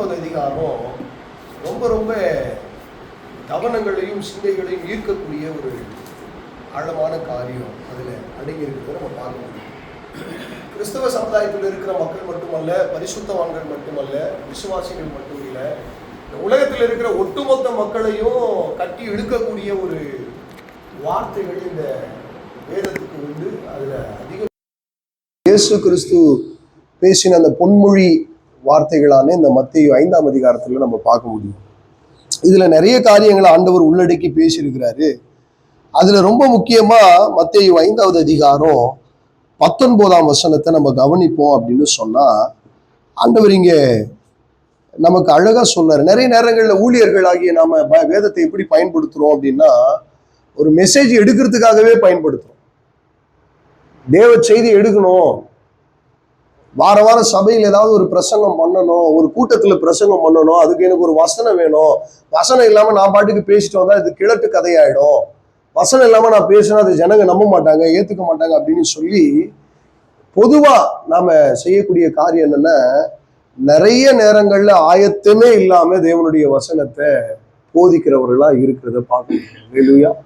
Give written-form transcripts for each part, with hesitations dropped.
5வது அதிகாரம் ரொம்ப ரொம்ப கவனங்களையும் சிந்தைகளையும் ஈர்க்கக்கூடிய ஒரு ஆழமான காரியம் அதில் அடங்கி இருக்கிறத நம்ம பார்க்க முடியும். கிறிஸ்தவ சமுதாயத்தில் இருக்கிற மக்கள் மட்டுமல்ல, பரிசுத்தவான்கள் மட்டுமல்ல, விசுவாசிகள் மட்டும் இல்லை, உலகத்தில் இருக்கிற ஒட்டுமொத்த மக்களையும் கட்டி இழுக்கக்கூடிய ஒரு வார்த்தைகள் இந்த வேதத்துக்கு உண்டு. அதில் அதிக இயேசு கிறிஸ்து பேசின அந்த பொன்மொழி வார்த்தைகளான இந்த மத்தேயு 5ஆம் அதிகாரத்தில் நம்ம பார்க்க முடியும். இதுல நிறைய காரியங்களை ஆண்டவர் உள்ளடக்கி பேசியிருக்கிறாரு. அதுல ரொம்ப முக்கியமா மத்தேயு 5வது அதிகாரம் 19ஆம் வசனத்தை நம்ம கவனிப்போம் அப்படின்னு சொன்னா, ஆண்டவர் இங்க நமக்கு அழகா சொன்னார். நிறைய நேரங்கள்ல ஊழியர்களாகிய நாம வேதத்தை எப்படி பயன்படுத்துறோம் அப்படின்னா, ஒரு மெசேஜ் எடுக்கிறதுக்காகவே பயன்படுத்துறோம். தேவ செய்தி எடுக்கணும், வார வாரம் சபையில் ஏதாவது ஒரு பிரசங்கம் பண்ணணும், ஒரு கூட்டத்துல பிரசங்கம் பண்ணணும், அதுக்கு எனக்கு ஒரு வசனம் வேணும். வசனம் இல்லாம நான் பாட்டுக்கு பேசிட்டு வந்தா இது கிழட்டு கதையாயிடும். வசனம் இல்லாம நான் பேசினா அது ஜனங்க நம்ப மாட்டாங்க, ஏத்துக்க மாட்டாங்க அப்படின்னு சொல்லி பொதுவா நாம செய்யக்கூடிய காரியம் என்னன்னா, நிறைய நேரங்கள்ல ஆயத்தமே இல்லாம தேவனுடைய வசனத்தை போதிக்கிறவர்களா இருக்கிறத பார்க்கணும்.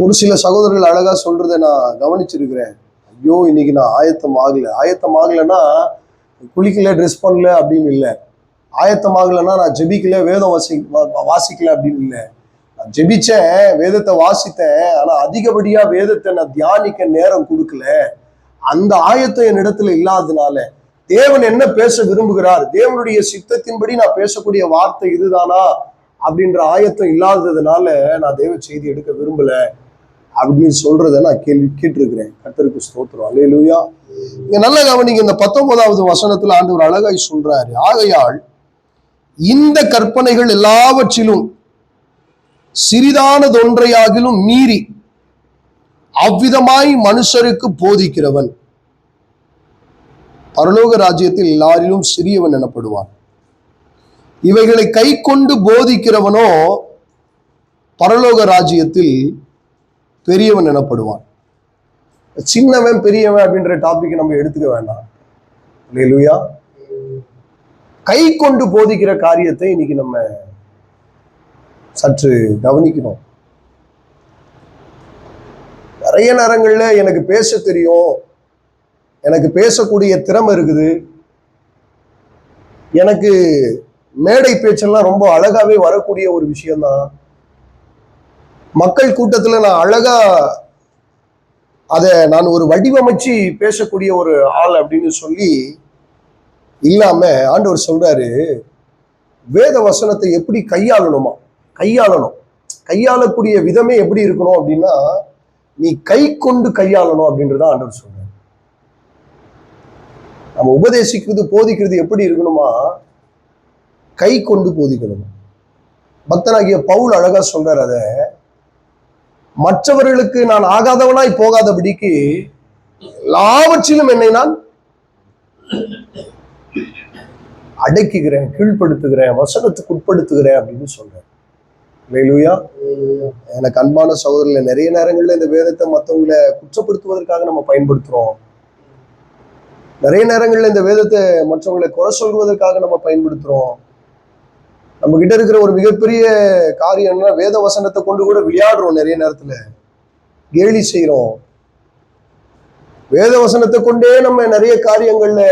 ஒரு சில சகோதரர்கள் அழகா சொல்றதை நான் கவனிச்சிருக்கிறேன். ஐயோ, இன்னைக்கு நான் ஆயத்தம் ஆகலைன்னா குளிக்கல, ட்ரெஸ் பண்ணல அப்படின்னு இல்லை. ஆயத்தம் ஆகலைன்னா நான் ஜெபிக்கல, வேதம் வாசிக்கல அப்படின்னு இல்லை. நான் ஜெபிச்சேன், வேதத்தை வாசித்தேன், ஆனா அதிகப்படியா வேதத்தை நான் தியானிக்க நேரம் கொடுக்கல. அந்த ஆயத்தம் என் இடத்துல இல்லாததுனால, தேவன் என்ன பேச விரும்புகிறார், தேவனுடைய சித்தத்தின்படி நான் பேசக்கூடிய வார்த்தை இதுதானா அப்படின்ற ஆயத்தம் இல்லாததுனால நான் தேவ செய்தி எடுக்க விரும்பல அப்படின்னு சொல்றத நான் கேட்டிருக்கிறேன். கர்த்தருக்கு ஸ்தோத்திரம். அல்லேலூயா. இங்க நல்ல கவனிங்க, இந்த 19வது வசனத்துல ஆண்டவர் அழகாய் சொல்றாரு, ஆகையால் இந்த கற்பனைகள் எல்லாவற்றிலும் சிறிதானதொன்றையாகிலும் மீறி அவ்விதமாய் மனுஷருக்கு போதிக்கிறவன் பரலோக ராஜ்யத்தில் எல்லாரிலும் சிறியவன் எனப்படுவான். இவைகளை கை கொண்டு போதிக்கிறவனோ பரலோக ராஜ்யத்தில் பெரியவன் எனப்படுவான். சின்னவன் பெரியவன் அப்படின்ற டாபிக் நம்ம எடுத்துக்க வேண்டாம். அல்லேலூயா. கை கொண்டு போதிக்கிற காரியத்தை இன்னைக்கு நம்ம சற்று கவனிக்கணும். நிறைய நேரங்கள்ல எனக்கு பேச தெரியும், எனக்கு பேசக்கூடிய திறமை இருக்குது, எனக்கு மேடை பேச்செல்லாம் ரொம்ப அழகாவே வரக்கூடிய ஒரு விஷயம்தான், மக்கள் கூட்டத்துல நான் அழகா நான் ஒரு வடிவமைச்சு பேசக்கூடிய ஒரு ஆள் அப்படின்னு சொல்லி இல்லாம, ஆண்டவர் சொல்றாரு, வேத வசனத்தை எப்படி கையாளக்கூடிய விதமே எப்படி இருக்கணும் அப்படின்னா, நீ கை கொண்டு கையாளணும் அப்படின்றத ஆண்டவர் சொல்றாரு. நம்ம உபதேசிக்கிறது, போதிக்கிறது எப்படி இருக்கணுமா, கை கொண்டு போதிக்கணும். பக்தனாகிய பவுல் அழகா சொல்றாரு, அத மற்றவர்களுக்கு நான் ஆகாதவனாய் போகாதபடிக்கு எல்லாவற்றிலும் என்னை நான் அடக்குகிறேன், கீழ்ப்படுத்துகிறேன், வசனத்துக்கு உட்படுத்துகிறேன் அப்படின்னு சொல்றேன். அல்லேலூயா. எனக்கு அன்பான சகோதரர்கள், நிறைய நேரங்கள்ல இந்த வேதத்தை மற்றவங்களை குற்றப்படுத்துவதற்காக நம்ம பயன்படுத்துறோம். நிறைய நேரங்கள்ல இந்த வேதத்தை மற்றவங்களை குறை சொல்வதற்காக நம்ம பயன்படுத்துறோம். நம்ம கிட்ட இருக்கிற ஒரு மிகப்பெரிய காரியம்னா, வேத வசனத்தை கொண்டு கூட விளையாடுறோம். நிறைய நேரத்துல கேலி செய்யறோம். வேத வசனத்தை கொண்டே நம்ம நிறைய காரியங்கள்ல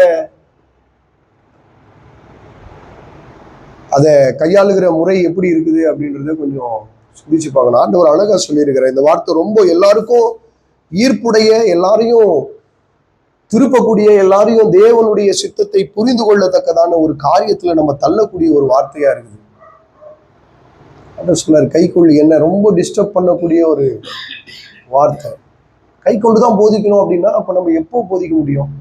அதை கையாளுகிற முறை எப்படி இருக்குது அப்படின்றத கொஞ்சம் சிந்திச்சு பார்க்கணும். ஆண்டவர் அழகா சொல்லியிருக்கிற இந்த வார்த்தை ரொம்ப எல்லாருக்கும் ஈர்ப்புடைய, எல்லாரையும் திருப்பக்கூடிய, எல்லாரையும் தேவனுடைய சித்தத்தை புரிந்து கொள்ளத்தக்கதான ஒரு காரியத்துல நம்ம தள்ளக்கூடிய ஒரு வார்த்தையா இருக்குது. ஆண்டவர் சொன்னார், கைக்குள் என்ன ரொம்ப டிஸ்டர்ப் பண்ணக்கூடிய ஒரு வார்த்தை. கை கொண்டுதான் போதிக்கணும் அப்படின்னா, அப்ப நம்ம எப்போ போதிக்க முடியும்?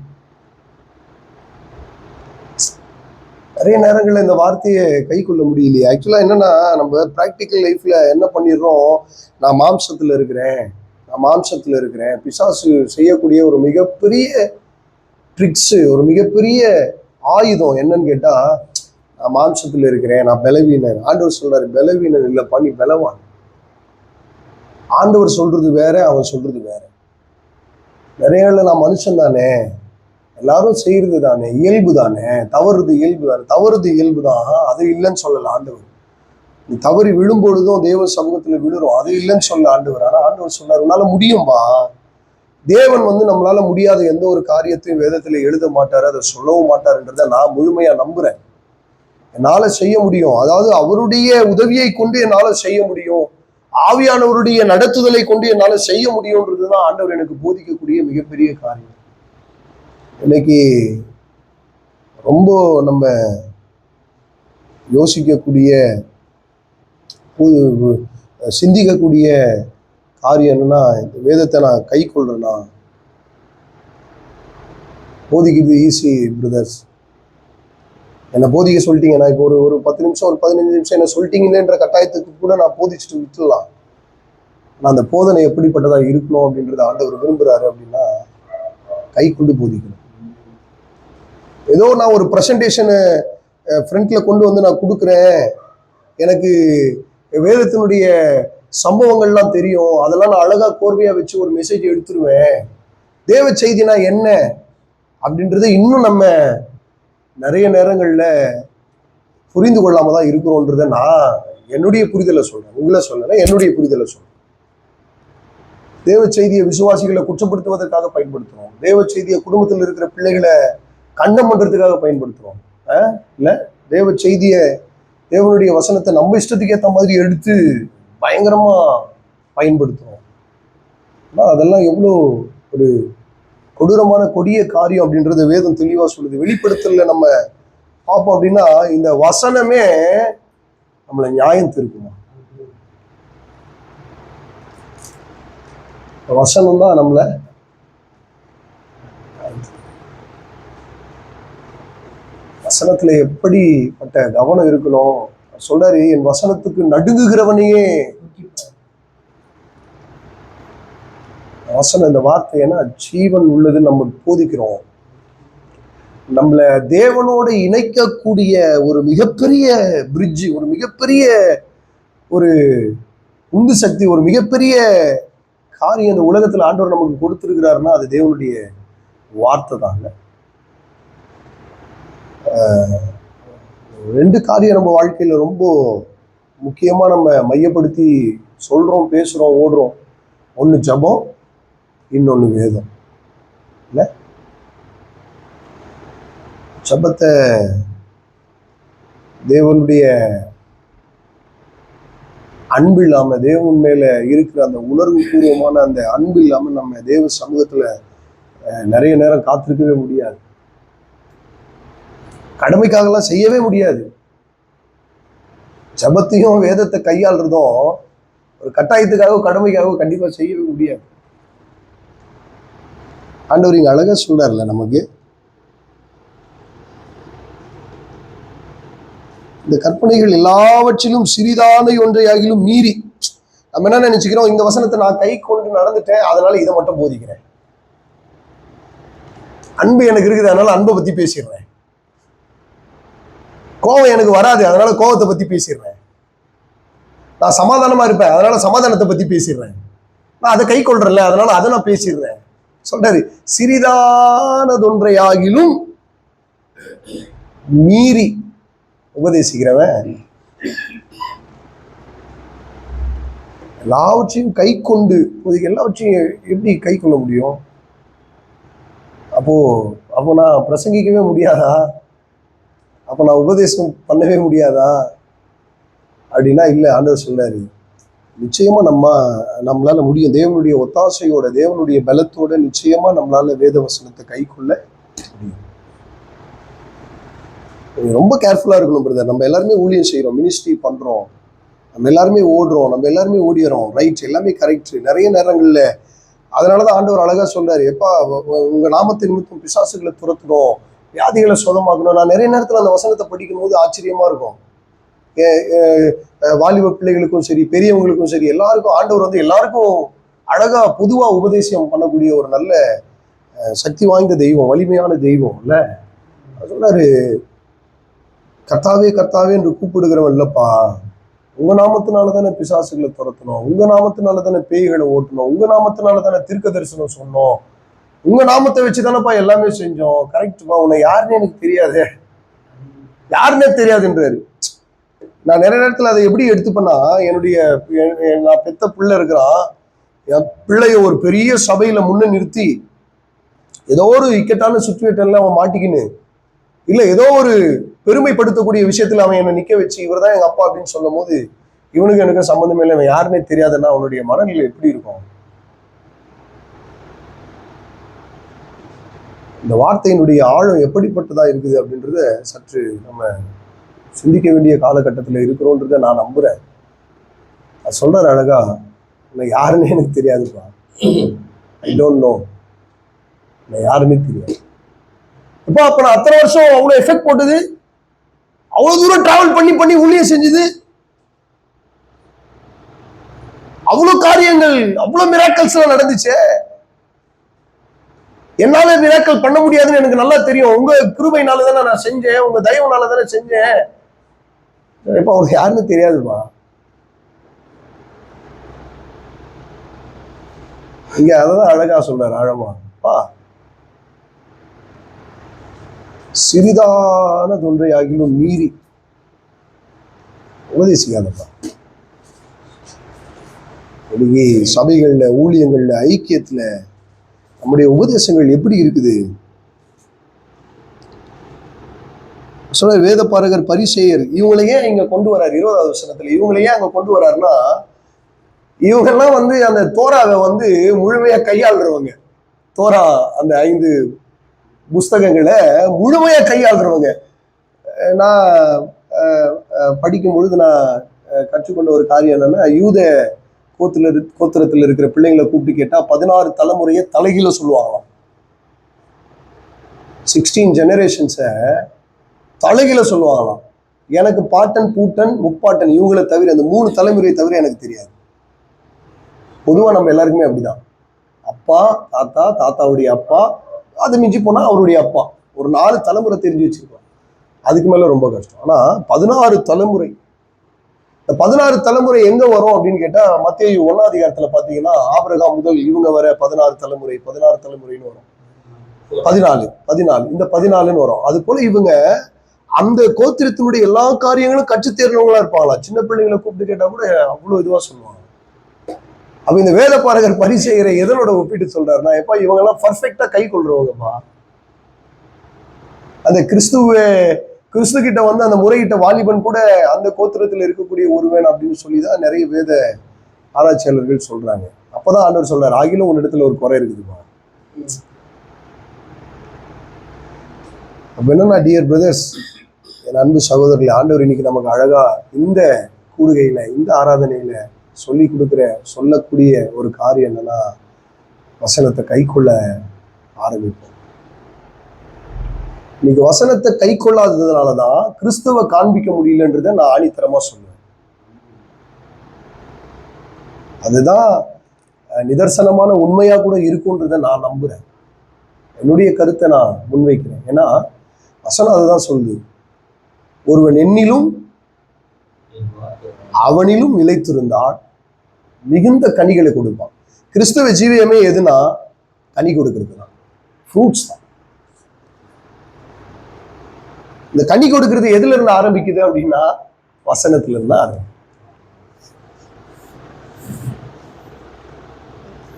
நிறைய நேரங்கள்ல இந்த வார்த்தையை கை கொள்ள முடியலையே. ஆக்சுவலா என்னன்னா, நம்ம பிராக்டிக்கல் லைஃப்ல என்ன பண்ணிடுறோம், நான் மாம்சத்துல இருக்கிறேன், பிசாசு செய்யக்கூடிய ஒரு மிகப்பெரிய ட்ரிக்ஸ், ஒரு மிகப்பெரிய ஆயுதம் என்னன்னு கேட்டா, நான் மாம்சத்துல இருக்கிறேன், நான் பலவீனன். ஆண்டவர் சொல்றாரு, பலவீனன் இல்லப்பா, நீ பலவான். ஆண்டவர் சொல்றது வேற, அவன் சொல்றது வேற. நிறைய நான் மனுஷன் தானே, எல்லாரும் செய்யறது தானே, இயல்பு தானே, தவறுது இயல்பு தானே, தவறுது இயல்பு தான், அது இல்லைன்னு சொல்லல ஆண்டவர். நீ தவறி விழும்பொழுதும் தேவ சமூகத்துல விழுறோம், அது இல்லைன்னு சொல்ல ஆண்டவர். ஆனா ஆண்டவர் சொன்னார், உன்னால முடியும்பா. தேவன் நம்மளால முடியாத எந்த ஒரு காரியத்தையும் வேதத்துல எழுத மாட்டாரு, அதை சொல்லவும் மாட்டாருன்றத நான் முழுமையா நம்புறேன். என்னால செய்ய முடியும், அதாவது அவருடைய உதவியை கொண்டு என்னால செய்ய முடியும், ஆவியானவருடைய நடத்துதலை கொண்டு என்னால செய்ய முடியும்ன்றதுதான் ஆண்டவர் எனக்கு போதிக்கக்கூடிய மிகப்பெரிய காரியம். இன்னைக்கு ரொம்ப நம்ம யோசிக்கக்கூடிய சிந்திக்கக்கூடிய காரியம் என்னன்னா, இந்த வேதத்தை நான் கை கொள்றேன்னா, போதிக்கிறது ஈஸி பிரதர்ஸ். என்னை போதிக்க சொல்லிட்டீங்க, நான் இப்போ ஒரு 10 நிமிஷம் ஒரு 15 நிமிஷம் என்ன சொல்லிட்டீங்களேன்ற கட்டாயத்துக்கு கூட நான் போதிச்சுட்டு விட்டுடலாம். நான் அந்த போதனை எப்படிப்பட்டதா இருக்கணும் அப்படின்றத ஆண்டவர் விரும்புறாரு அப்படின்னா, கை கொண்டு போதிக்கணும். ஏதோ நான் ஒரு ப்ரெசன்டேஷனை ஃப்ரண்ட்ல கொண்டு வந்து நான் கொடுக்குறேன், எனக்கு வேதத்தினுடைய சம்பவங்கள்லாம் தெரியும், அதெல்லாம் நான் அழகா கோர்வையா வச்சு ஒரு மெசேஜ் எடுத்துருவேன், தேவ செய்தினா என்ன அப்படின்றது இன்னும் நம்ம நிறைய நேரங்கள்ல புரிந்து கொள்ளாம தான் இருக்கிறோன்றத நான் என்னுடைய புரிதலை சொல்றேன், உங்களை சொல்லல, என்னுடைய புரிதலை சொல்றேன். தேவ செய்தியை விசுவாசிகளை குற்றப்படுத்துவதற்காக பயன்படுத்துறோம், தேவ செய்தியை குடும்பத்தில் இருக்கிற பிள்ளைகளை கண்டம் பண்றதுக்காக பயன்படுத்துறோம், இல்ல தேவ செய்தியை, தேவனுடைய வசனத்தை நம்ம இஷ்டத்துக்கு ஏற்ற மாதிரி எடுத்து பயங்கரமா பயன்படுத்துறோம். அதெல்லாம் எவ்வளோ ஒரு கொடூரமான கொடிய காரியம் அப்படின்றத வேதம் தெளிவா சொல்லுது. வெளிப்படுத்தல நம்ம பார்ப்போம் அப்படின்னா, இந்த வசனமே நம்மளை நியாயம் தீர்க்குமா? வசனம் தான் நம்மள வசனத்துல எப்படிப்பட்ட கவனம் இருக்கணும் சொல்றாரு. என் வசனத்துக்கு நடுங்குகிறவனையே, வசனம் இந்த வார்த்தை ஏன்னா ஜீவன் உள்ளது நம்ம போதிக்கிறோம். நம்மள தேவனோடு இணைக்கக்கூடிய ஒரு மிகப்பெரிய பிரிட்ஜ், ஒரு மிகப்பெரிய ஒரு உந்து சக்தி, ஒரு மிகப்பெரிய காரியம் இந்த உலகத்துல ஆண்டவர் நமக்கு கொடுத்திருக்கிறாருன்னா அது தேவனுடைய வார்த்தை தாங்க. 2 காரியம் நம்ம வாழ்க்கையில ரொம்ப முக்கியமா நம்ம மையப்படுத்தி சொல்றோம், பேசுறோம், ஓடுறோம். ஒண்ணு ஜபம், இன்னொன்னு வேதம். இல்ல ஜபத்தை தேவனுடைய அன்பு இல்லாம, தேவன் மேல இருக்கிற அந்த உணர்வு பூர்வமான அந்த அன்பு இல்லாம நம்ம தேவ சமூகத்துல நிறைய நேரம் காத்திருக்கவே முடியாது, கடமைக்காகலாம் செய்யவே முடியாது. ஜபத்தையும் வேதத்தை கையாளுறதும் ஒரு கட்டாயத்துக்காக கடமைக்காக கண்டிப்பா செய்யவே முடியாது. ஆண்டவர் இங்க அழகா சொல்றாருல நமக்கு, இந்த கற்பனைகள் எல்லாவற்றிலும் சிறிதான ஒன்றையாகிலும் மீறி, நம்ம என்ன நினைச்சுக்கிறோம், இந்த வசனத்தை நான் கை கொண்டு நடந்துட்டேன் அதனால இதை மட்டும் போதிக்கிறேன், அன்பு எனக்கு இருக்குது அதனால அன்பை பத்தி பேசிடுறேன், கோபம் எனக்கு வராது அதனால கோபத்தை பத்தி பேசிடுறேன், நான் சமாதானமா இருப்பேன் அதனால சமாதானத்தை பத்தி பேசிடுறேன், நான் அதை கை கொள்றேன்ல அதனால அதை நான் பேசிடுறேன் சொல்றாரு. சிறிதானதொன்றையாகிலும் மீறி உபதேசிக்கிறவன் எல்லாவற்றையும் கை கொண்டு, எல்லாவற்றையும் எப்படி கை கொள்ள முடியும்? அப்போ நான் பிரசங்கிக்கவே முடியாதா? அப்ப நான் உபதேசம் பண்ணவே முடியாதா அப்படின்னா இல்லை. ஆண்டவர் சொல்றாரு, நிச்சயமா நம்மளால முடியும். தேவனுடைய ஒத்தாசையோட, தேவனுடைய பலத்தோட நிச்சயமா நம்மளால வேத வசனத்தை கை கொள்ள முடியும். ரொம்ப கேர்ஃபுல்லா இருக்கணும் பிரதர். நம்ம எல்லாருமே ஊழியம் செய்யறோம், மினிஸ்ட்ரி பண்றோம், நம்ம எல்லாருமே ஓடுறோம், நம்ம எல்லாருமே ஓடிறோம், ரைட், எல்லாமே கரெக்ட். நிறைய நேரங்கள்ல அதனாலதான் ஆண்டவர் அழகா சொல்றாரு, எப்பா உங்க நாமத்தை நிமித்தம் பிசாசுகளை துரத்தணும், வியாதிகளை சுகமாக்கணும். நான் நிறைய நேரத்துல அந்த வசனத்தை படிக்கும் போது ஆச்சரியமா இருக்கும். வாலிப பிள்ளைகளுக்கும் சரி, பெரியவங்களுக்கும் சரி, எல்லாருக்கும் ஆண்டவர் எல்லாருக்கும் அழகா பொதுவா உபதேசம் பண்ணக்கூடிய ஒரு நல்ல சக்தி வாய்ந்த தெய்வம், வலிமையான தெய்வம் இல்ல. சொன்னாரு, கர்த்தாவே கர்த்தாவே என்று கூப்பிடுகிறவன் இல்லப்பா, உங்க நாமத்தினால தானே பிசாசுகளை துரத்தணும், உங்க நாமத்தினால தானே பேய்களை ஓட்டணும், உங்க நாமத்தினால தானே தீர்க்க தரிசனம் சொன்னோம், உங்க நாமத்தை வச்சுதானப்பா எல்லாமே செஞ்சோம். கரெக்ட்பா, உன்னை யாருன்னு எனக்கு தெரியாது, யாருன்னே தெரியாதுன்றாரு. நான் நிறைய நேரத்துல அதை எப்படி எடுத்துப்பேன்னா, நான் பெத்த பிள்ளை இருக்கிறான், என் பிள்ளைய ஒரு பெரிய சபையில முன்ன நிறுத்தி ஏதோ ஒரு இக்கட்டான சுச்சுவேஷன்ல அவன் மாட்டிக்கின்னு, இல்ல ஏதோ ஒரு பெருமைப்படுத்தக்கூடிய விஷயத்துல அவன் என்னை நிக்க வச்சு இவர் தான் எங்க அப்பா அப்படின்னு சொல்லும் போது, இவனுக்கு எனக்கு சம்பந்தமே இல்லை, அவன் யாருன்னே தெரியாதுன்னா அவனுடைய மனநிலை எப்படி இருக்கும்? இந்த வார்த்தையினுடைய ஆழம் எப்படிப்பட்டதா இருக்குது அப்படின்றத சற்று நம்ம சிந்திக்க வேண்டிய காலகட்டத்தில் இருக்கிறோன்றத நான் நம்புறேன். அது சொல்றாரு அழகா, நான் யாருன்னு எனக்கு தெரியாதுப்பா, ஐ டோன்ட் நோ, நான் யாருன்னு தெரியாது. இப்போ அப்ப நான் அத்தனை வருஷம் அவ்வளவு எஃபெக்ட் போட்டது, அவ்வளவு தூரம் டிராவல் பண்ணி பண்ணி ஊழியம் செஞ்சது, அவ்வளவு காரியங்கள், அவ்வளவு மிராக்கல்ஸ் எல்லாம் நடந்துச்சு. என்னால மிராக்கல் பண்ண முடியாதுன்னு எனக்கு நல்லா தெரியும். உங்க கிருபையினால தானே நான் செஞ்சேன், உங்க தயவுனால தானே செஞ்சேன். இப்ப அவனுக்கு யாருன்னு தெரியாதுப்பா. இங்க அதான் அழகா சொல்றாரு ஆழமா, சிறிதான தொன்றை ஆகிலும் மீறி உபதேசிக்காதப்பா. இன்னைக்கு சபைகள்ல, ஊழியங்கள்ல, ஐக்கியத்துல நம்முடைய உபதேசங்கள் எப்படி இருக்குது? சொல்ல வேத பாரகர், பரிசேயர், இவங்களை ஏன் இங்க கொண்டு வர்றாரு? 20வது வசனத்துல இவங்களை ஏன் அங்க கொண்டு வர்றாருன்னா, இவங்கெல்லாம் அந்த தோராவை முழுமையா கையாளுறவங்க. தோரா அந்த 5 புஸ்தகங்களை முழுமையா கையாளுறவங்க. நான் படிக்கும் பொழுது நான் கற்றுக்கொண்ட ஒரு காரியம் என்னன்னா, யூத கோத்திரத்தில் இருக்கிற பிள்ளைங்களை கூப்பிட்டு கேட்டா 16 தலைமுறையை தலைகீழ சொல்லுவாங்களாம். 16 ஜெனரேஷன்ஸை தலைகீழ சொல்லுவாங்களாம். எனக்கு பாட்டன், பூட்டன், முப்பாட்டன் இவங்களை தவிர, அந்த 3 தலைமுறையை தவிர எனக்கு தெரியாது. பொதுவா நம்ம எல்லாருக்குமே அப்படிதான். அப்பா, தாத்தா, தாத்தாவுடைய அப்பா, அது மிஞ்சி போனா அவருடைய அப்பா, ஒரு 4 தலைமுறை தெரிஞ்சு வச்சிருக்கோம். அதுக்கு மேல ரொம்ப கஷ்டம். ஆனா 16 தலைமுறை, இந்த 16 தலைமுறை எங்க வரும் அப்படின்னு கேட்டா, மத்தேயு 1ஆம் அதிகாரத்துல பாத்தீங்கன்னா, ஆபிரகாம் முதல் இவங்க வர 16 தலைமுறைன்னு வரும். 14 இந்த 14ன்னு வரும். அது போல இவங்க அந்த கோத்திரத்தினுடைய எல்லா காரியங்களும் கற்று தேர்ந்தவங்களா இருப்பாங்களா. சின்ன பிள்ளைங்களை கூப்பிட்டு கேட்டா கூட அவ்வளவு இதுவா சொல்லுவாங்க. அப்ப இந்த வேத பாரகர், பரிசேயரை எதனோட ஒப்பிட்டு சொல்றாருன்னா, எப்பா இவங்க எல்லாம் பர்ஃபெக்டா கை கொள்றவங்கப்பா. அந்த கிறிஸ்து கிட்ட அந்த முறையிட்ட வாலிபன் கூட அந்த கோத்திரத்தில் இருக்கக்கூடிய ஒருவன் அப்படின்னு சொல்லிதான் நிறைய வேத ஆராய்ச்சியாளர்கள் சொல்றாங்க. அப்பதான் ஆண்டவர் சொல்றாரு, ஆகிலும் உன் இடத்துல ஒரு குறை இருக்குதுப்பா. அப்ப என்னன்னா, டியர் பிரதர்ஸ், என் அன்பு சகோதரர்களே, ஆண்டவர் இன்னைக்கு நமக்கு அழகா இந்த கூடுகையில, இந்த ஆராதனையில சொல்லக்கூடிய ஒரு காரியம் என்னன்னா, வசனத்தை கை கொள்ள ஆரம்பிப்போம். இன்னைக்கு வசனத்தை கை கொள்ளாததுனாலதான் கிறிஸ்துவ காண்பிக்க முடியலன்றத நான் ஆணித்தரமா சொல்லுவேன். அதுதான் நிதர்சனமான உண்மையா கூட இருக்குன்றத நான் நம்புறேன். என்னுடைய கருத்தை நான் முன்வைக்கிறேன். ஏன்னா வசனம் அதுதான் சொல்லுது, ஒருவன் என்னிலும் அவனிலும் நிலைத்திருந்தால் மிகுந்த கனிகளை கொடுப்பான். கிறிஸ்தவ ஜீவியமே எதுனா கனி கொடுக்கிறது தான், ஃப்ரூட்ஸ் தான். இந்த கனி கொடுக்கிறது எதுல இருந்து ஆரம்பிக்குது அப்படின்னா, வசனத்துல இருந்து ஆரம்பிக்கும்.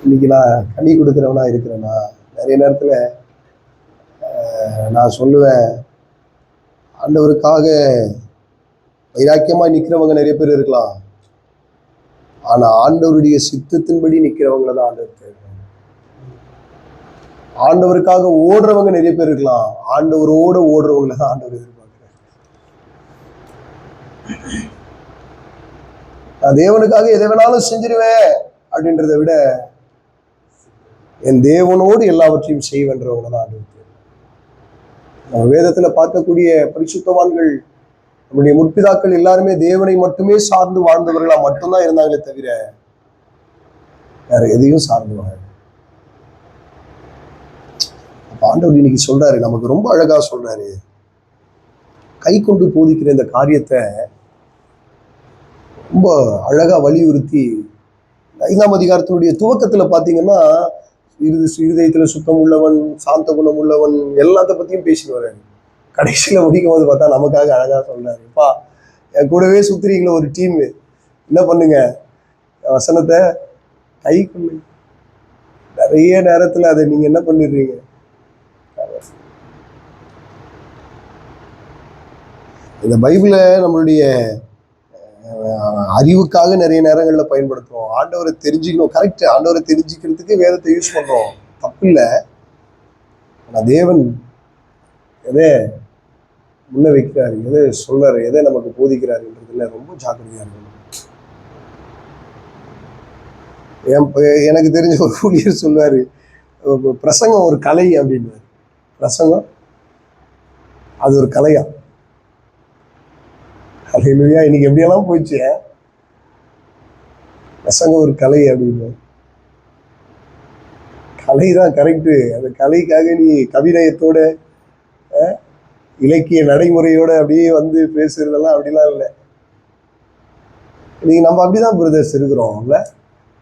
இன்னைக்கு நான் கனி கொடுக்கிறவனா இருக்கிறேன்னா, நிறைய நேரத்துல நான் சொல்லுவேன், ஆண்டவருக்காக வைராக்கியமா நிக்கிறவங்க நிறைய பேர் இருக்கலாம், ஆனா ஆண்டவருடைய சித்தத்தின்படி நிக்கிறவங்கள தான் ஆண்டவர் தேடுறாங்க. ஆண்டவருக்காக ஓடுறவங்க நிறைய பேர் இருக்கலாம், ஆண்டவரோட ஓடுறவங்கள தான் ஆண்டவர் எதிர்பார்க்கிறார். நான் தேவனுக்காக எதை வேணாலும் செஞ்சிருவேன் அப்படின்றத விட, என் தேவனோடு எல்லாவற்றையும் செய்வேன்றவங்க தான் ஆண்டவர். நம்ம வேதத்துல பார்க்கக்கூடிய பரிசுத்தவான்கள், நம்முடைய முற்பிதாக்கள் எல்லாருமே தேவனை மட்டுமே சார்ந்து வாழ்ந்தவர்களா மட்டும்தான் இருந்தாங்களே தவிர வேற எதையும் சார்ந்துவாங்க. அப்ப ஆண்டவர் இன்னைக்கு சொல்றாரு, நமக்கு ரொம்ப அழகா சொல்றாரு, கை கொண்டு போதிக்கிற இந்த காரியத்தை ரொம்ப அழகா வலியுறுத்தி 5ஆம் அதிகாரத்தினுடைய துவக்கத்துல பாத்தீங்கன்னா, இருதயத்துல சுத்தம் உள்ளவன், சாந்த குணம் உள்ளவன், எல்லாத்த பத்தியும் பேசிட்டு வர்றாரு. கடைசியில முடிக்கும் போது பார்த்தா நமக்காக அழகா சொல்றாரு, அப்பா என் கூடவே சுத்துறீங்களா ஒரு டீம், என்ன பண்ணுங்க, வசனத்தை கை கொள்ளுங்க. நிறைய நேரத்துல அதை நீங்க என்ன பண்ணிடுறீங்க, இந்த பைபிளை நம்மளுடைய அறிவுக்காக நிறைய நேரங்கள்ல பயன்படுத்துறோம். ஆண்டவரை தெரிஞ்சுக்கணும், கரெக்ட், ஆண்டவரை தெரிஞ்சுக்கிறதுக்கு வேதத்தை யூஸ் பண்றோம், தப்பு இல்லை. ஆனா தேவன் எதை முன்ன வைக்கிறாரு, எதை சொல்றாரு, எதை நமக்கு போதிக்கிறாருன்றதுல ரொம்ப ஜாக்கிரதையா இருக்கணும். எனக்கு தெரிஞ்ச ஒரு ஊழியர் சொல்லுவாரு, பிரசங்கம் ஒரு கலை அப்படின்னு. பிரசங்கம் அது ஒரு கலையா? அல்லேலூயா. இன்னைக்கு எப்படியெல்லாம் போயிடுச்சு, பிரசங்கம் ஒரு கலை அப்படின்னு. கலை தான் கரெக்டு. அந்த கலைக்காக நீ கவிநயத்தோட இலக்கிய நடைமுறையோட அப்படியே வந்து பேசுறதெல்லாம் அப்படிலாம் இல்லை. இன்னைக்கு நம்ம அப்படிதான் பிரதர்ஸ் இருக்கிறோம்ல,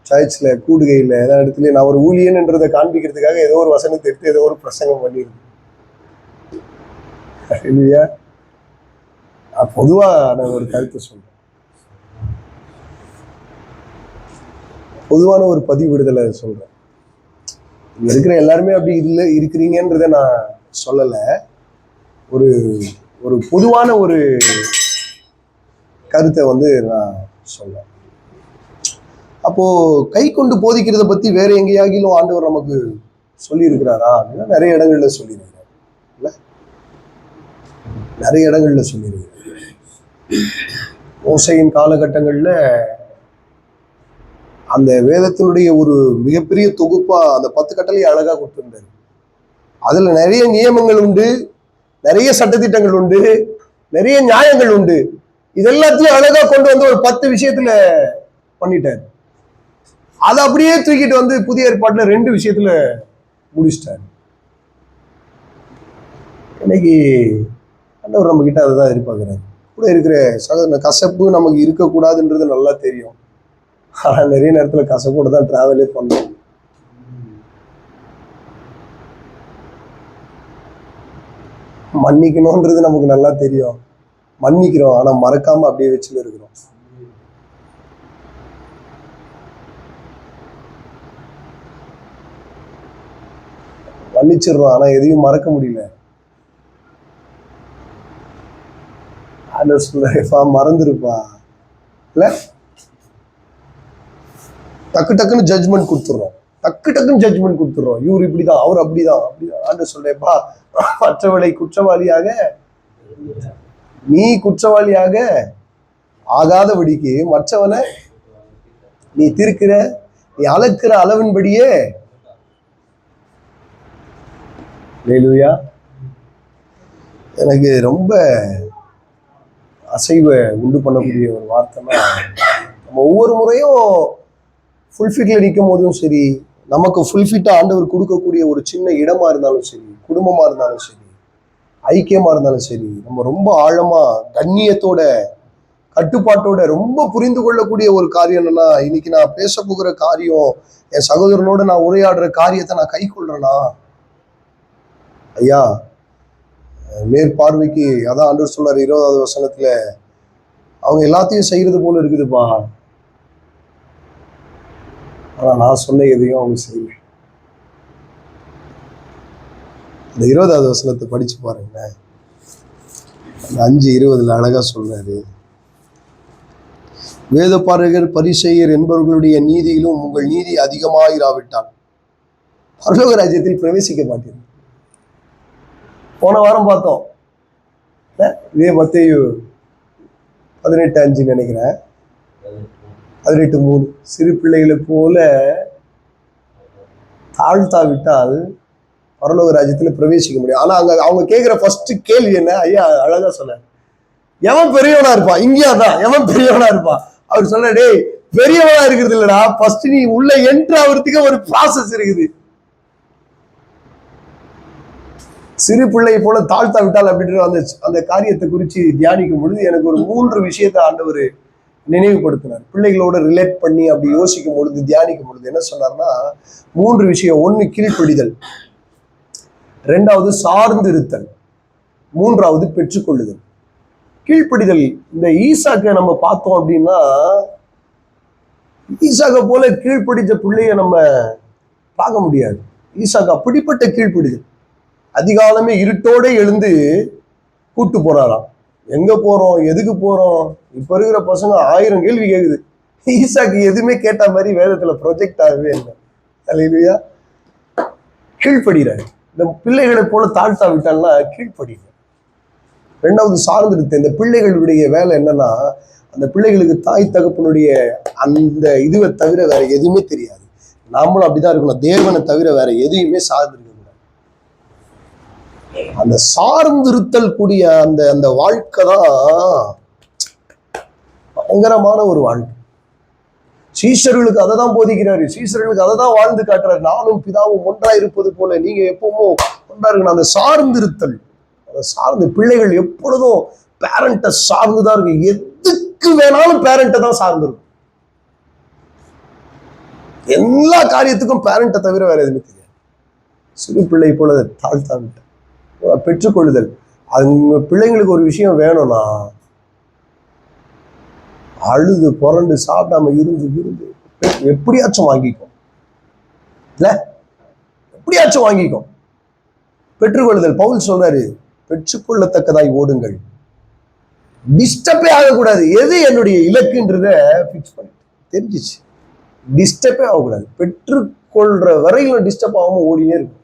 சர்ச்சில் கூடுகையில் ஏதாவது இடத்துல நான் ஒரு ஊழியன்ன்றதை காண்பிக்கிறதுக்காக ஏதோ ஒரு வசனத்தை எடுத்து ஏதோ ஒரு பிரசங்கம் பண்ணிடுது இல்லையா? பொதுவா நான் ஒரு கருத்தை சொல்றேன், பொதுவான ஒரு பதிவு விடுதலை சொல்றேன். இங்க இருக்கிற எல்லாருமே அப்படி இல்லை இருக்கிறீங்கன்றத நான் சொல்லலை. ஒரு ஒரு பொதுவான ஒரு கருத்தை வந்து நான் சொல்றேன். அப்போ கை கொண்டு போதிக்கிறத பத்தி வேற எங்கேயாகிலும் ஆண்டவர் நமக்கு சொல்லி இருக்கிறாரா அப்படின்னா நிறைய இடங்கள்ல சொல்லியிருக்கிறார், இல்ல நிறைய இடங்கள்ல சொல்லியிருக்கிறார். மோசையின் காலகட்டங்கள்ல அந்த வேதத்தினுடைய ஒரு மிகப்பெரிய தொகுப்பா அந்த 10 கட்டளையை அழகா கொடுத்திருந்தாரு. அதுல நிறைய நியமங்கள் உண்டு, நிறைய சட்டத்திட்டங்கள் உண்டு, நிறைய நியாயங்கள் உண்டு. இது எல்லாத்தையும் அழகா கொண்டு வந்து ஒரு 10 விஷயத்துல பண்ணிட்டாரு. அதை அப்படியே தூக்கிட்டு வந்து புதிய ஏற்பாட்டுல 2 விஷயத்துல முடிச்சிட்டாரு. இன்னைக்கு ஆண்டவர் நம்ம கிட்ட அதை தான் எதிர்பார்க்கிறாரு. கூட இருக்கிற கசப்பு நமக்கு இருக்கக்கூடாதுன்றது நல்லா தெரியும். ஆனா நிறைய நேரத்துல கசப்போட தான் டிராவலே பண்ணோம். மன்னிக்கணும்ன்றது நமக்கு நல்லா தெரியும், மன்னிக்கிறோம், ஆனா மறக்காம அப்படியே வச்சுன்னு இருக்கிறோம். மன்னிச்சிடுறோம், ஆனா எதையும் மறக்க முடியல. சொல்றப்பா மறந்துருப்பா இல்ல, டக்கு டக்குன்னு ஜட்ஜ்மெண்ட் கொடுத்துடுறோம், டக்கு டக்குன்னு ஜட்ஜ்மெண்ட் கொடுத்துடுறோம். இவர் இப்படிதான், அவர் அப்படிதான் அப்படிதான். ஆண்டு சொல்றேப்பா, மற்றவளை குற்றவாளியாக நீ குற்றவாளியாக ஆகாதபடிக்கு மற்றவனை நீ தீர்க்கிற, நீ அளக்கிற அளவின்படியே. அல்லேலூயா. எனக்கு ரொம்ப அசைவை உண்டு பண்ணக்கூடிய ஒரு வார்த்தைன்னா, நம்ம ஒவ்வொரு முறையும் ஃபுல்ஃபிட்ல நிற்கும் போதும் சரி, நமக்கு ஃபுல்ஃபிட்டா ஆண்டவர் கொடுக்கக்கூடிய ஒரு சின்ன இடமா இருந்தாலும் சரி, குடும்பமா இருந்தாலும் சரி, ஐக்கியமா இருந்தாலும் சரி, நம்ம ரொம்ப ஆழமா கண்ணியத்தோட கட்டுப்பாட்டோட ரொம்ப புரிந்து கொள்ளக்கூடிய ஒரு காரியம் என்னன்னா, இன்னைக்கு நான் பேச போகிற காரியம், என் சகோதரனோட நான் உரையாடுற காரியத்தை நான் கை கொள்றேனா, ஐயா மேற்பார்வைக்கு அதான் ஆண்டவர் சொல்றாரு 20வது வசனத்துல, அவங்க எல்லாத்தையும் செய்யறது போல இருக்குதுப்பா, ஆனா நான் சொன்ன எதையும் அவங்க செய்யல. இந்த 20வது வசனத்தை படிச்சு பாருங்க, அந்த 5:20 அழகா சொல்றாரு, வேதபாரகர் பரிசேயர் என்பவர்களுடைய நீதியிலும் உங்கள் நீதி அதிகமாயிராவிட்டால் பரலோக ராஜ்யத்தில் பிரவேசிக்க மாட்டீர்கள். போன வாரம் பார்த்தோம், இதே மத்தேயு 18:5 நினைக்கிறேன், 18:3, சிறு பிள்ளைகளை போல தாழ்த்தாவிட்டால் பரலோக ராஜ்யத்துல பிரவேசிக்க முடியும். ஆனா அங்க அவங்க கேட்கிற ஃபர்ஸ்ட் கேள்வி என்ன, ஐயா அழகா சொல்ல, எவன் பெரியவனா இருப்பான், இங்கேயா தான் எவன் பெரியவனா இருப்பான். அவர் சொல்ல, டேய் பெரியவனா இருக்கிறது இல்லடா, ஃபர்ஸ்ட் நீ உள்ள என்ட்ரு ஆகிறதுக்கு ஒரு ப்ராசஸ் இருக்குது. சிறு பிள்ளை போல தாழ்த்தா விட்டால் அப்படின்ற அந்த காரியத்தை குறித்து தியானிக்கும் பொழுது எனக்கு ஒரு 3 விஷயத்தை ஆண்டவர் நினைவுபடுத்தினார். பிள்ளைகளோட ரிலேட் பண்ணி அப்படி யோசிக்கும் பொழுது, தியானிக்கும் பொழுது என்ன சொன்னார்னா, 3 விஷயம். 1 கீழ்ப்படிதல், 2வது சார்ந்து இருத்தல், 3வது பெற்றுக்கொள்ளுதல். கீழ்ப்படிதல். இந்த ஈசாக்கை நம்ம பார்த்தோம் அப்படின்னா, ஈசாக்கை போல கீழ்ப்படித்த பிள்ளைய நம்ம பார்க்க முடியாது. ஈசாக்கு அப்படிப்பட்ட கீழ்ப்படிதல். அதிகாலமே இருட்டோட எழுந்து கூட்டு போனாராம். எங்க போறோம், எதுக்கு போறோம்? இப்ப இருக்கிற பசங்க 1000 கேள்வி கேக்குது. ஈசாக்கு எதுவுமே கேட்ட மாதிரி வேதத்துல ப்ரொஜெக்ட் ஆகவே இல்லை. அல்லேலூயா. கீழ்ப்படுகிறார். இந்த பிள்ளைகளை போல தாழ்த்தா விட்டான்னா கீழ்ப்படுகிறார். 2வது சார்ந்திருத்த. இந்த பிள்ளைகளுடைய வேலை என்னன்னா, அந்த பிள்ளைகளுக்கு தாய் தகப்பனுடைய அந்த இதுவை தவிர வேற எதுவுமே தெரியாது. நாமளும் அப்படிதான் இருக்கணும். தேவனை தவிர வேற எதையுமே சார்ந்து அந்த சார்ந்திருத்தல் கூடிய அந்த அந்த வாழ்க்கை தான் பயங்கரமான ஒரு வாழ்க்கை. சீஷர்களுக்கு அதை தான் போதிக்கிறாரு. சீஷர்களுக்கு அதை தான் வாழ்ந்து காட்டுறாரு. நானும் பிதாவும் ஒன்றா இருப்பது போல நீங்க எப்பவும் ஒன்றா இருக்கணும். அந்த சார்ந்திருத்தல், அதை சார்ந்து பிள்ளைகள் எப்பொழுதும் பேரண்ட்டை சார்ந்துதான் இருக்கு. எதுக்கு வேணாலும் பேரண்ட்டை தான் சார்ந்திருக்கும். எல்லா காரியத்துக்கும் பேரண்ட்டை தவிர வேற எதுவுமே தெரியாது. சிறு பிள்ளை போல தாழ்த்தாவிட்ட பெற்றுக்கொள்ளுதல். அவங்க பிள்ளைங்களுக்கு ஒரு விஷயம் வேணும்னா அழுது புரண்டு சாப்பிடாம இருந்து எப்படியாச்சும் வாங்கிக்கும். இல்ல, எப்படியாச்சும் வாங்கிக்கும். பெற்றுக்கொள்ளுதல். பவுல் சொல்றாரு, பெற்றுக்கொள்ளத்தக்கதாய் ஓடுங்கள். டிஸ்டர்பே ஆகக்கூடாது. எது என்னுடைய இலக்குன்றத பிக்ஸ் பண்ணி தெரிஞ்சிச்சு. டிஸ்டர்பே ஆகக்கூடாது. பெற்றுக்கொள்ற வரையிலும் டிஸ்டர்ப் ஆகாம ஓடினே இருக்கும்.